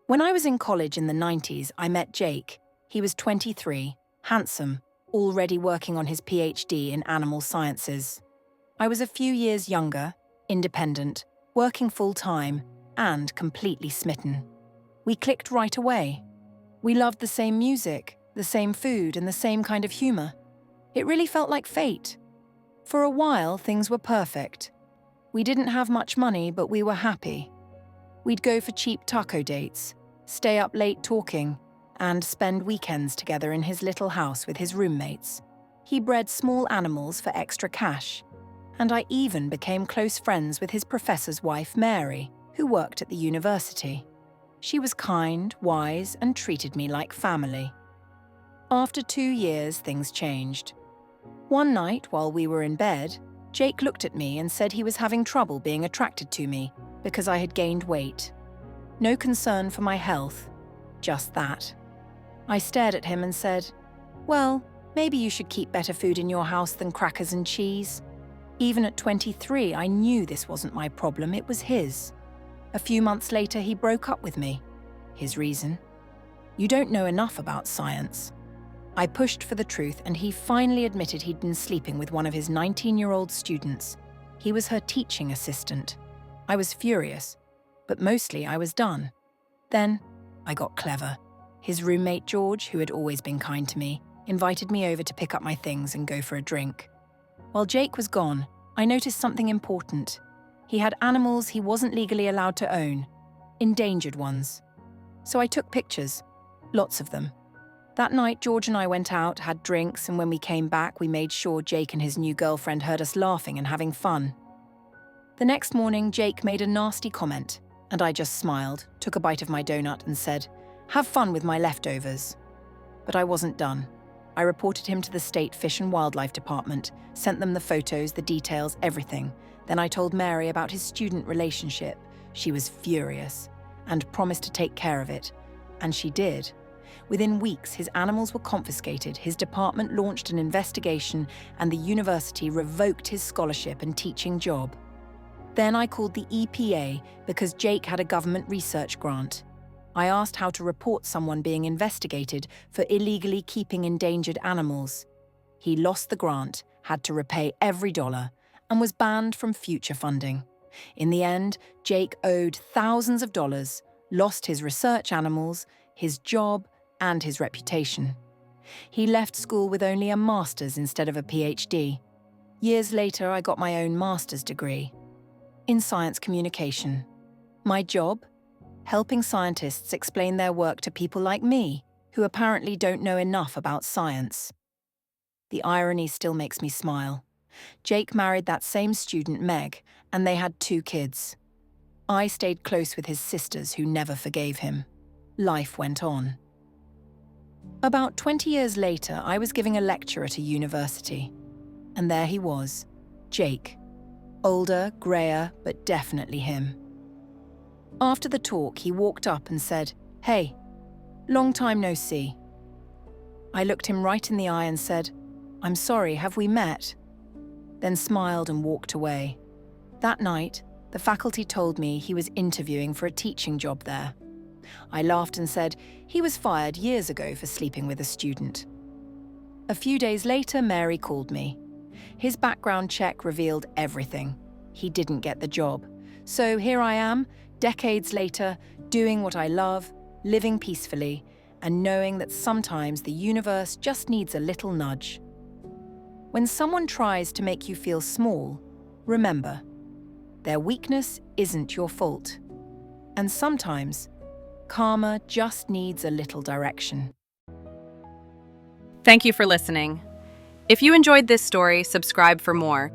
When I was in college in the 90s, I met Jake. He was 23, handsome, already working on his PhD in animal sciences. I was a few years younger, independent, working full-time, and completely smitten. We clicked right away. We loved the same music, the same food, and the same kind of humor. It really felt like fate. For a while, things were perfect. We didn't have much money, but we were happy. We'd go for cheap taco dates, stay up late talking, and spend weekends together in his little house with his roommates. He bred small animals for extra cash, and I even became close friends with his professor's wife, Mary, who worked at the university. She was kind, wise, and treated me like family. After 2 years, things changed. One night, while we were in bed, Jake looked at me and said he was having trouble being attracted to me because I had gained weight. No concern for my health, just that. I stared at him and said, "Well, maybe you should keep better food in your house than crackers and cheese." Even at 23, I knew this wasn't my problem, it was his. A few months later, he broke up with me. His reason? "You don't know enough about science." I pushed for the truth, and he finally admitted he'd been sleeping with one of his 19-year-old students. He was her teaching assistant. I was furious, but mostly I was done. Then, I got clever. His roommate George, who had always been kind to me, invited me over to pick up my things and go for a drink. While Jake was gone, I noticed something important. He had animals he wasn't legally allowed to own, endangered ones. So I took pictures, lots of them. That night, George and I went out, had drinks, and when we came back, we made sure Jake and his new girlfriend heard us laughing and having fun. The next morning, Jake made a nasty comment, and I just smiled, took a bite of my donut, and said, "Have fun with my leftovers." But I wasn't done. I reported him to the State Fish and Wildlife Department, sent them the photos, the details, everything. Then I told Mary about his student relationship. She was furious, and promised to take care of it. And she did. Within weeks, his animals were confiscated, his department launched an investigation, and the university revoked his scholarship and teaching job. Then I called the EPA because Jake had a government research grant. I asked how to report someone being investigated for illegally keeping endangered animals. He lost the grant, had to repay every dollar, and was banned from future funding. In the end, Jake owed thousands of dollars, lost his research animals, his job, and his reputation. He left school with only a master's instead of a PhD. Years later, I got my own master's degree in science communication. My job? Helping scientists explain their work to people like me, who apparently don't know enough about science. The irony still makes me smile. Jake married that same student, Meg, and they had 2 kids. I stayed close with his sisters, who never forgave him. Life went on. About 20 years later, I was giving a lecture at a university. And there he was, Jake. Older, grayer, but definitely him. After the talk, he walked up and said, "Hey, long time no see." I looked him right in the eye and said, "I'm sorry, have we met?" Then smiled and walked away. That night, the faculty told me he was interviewing for a teaching job there. I laughed and said he was fired years ago for sleeping with a student. A few days later, Mary called me. His background check revealed everything. He didn't get the job. So here I am, decades later, doing what I love, living peacefully, and knowing that sometimes the universe just needs a little nudge. When someone tries to make you feel small, remember, their weakness isn't your fault. And sometimes, karma just needs a little direction. Thank you for listening. If you enjoyed this story, subscribe for more.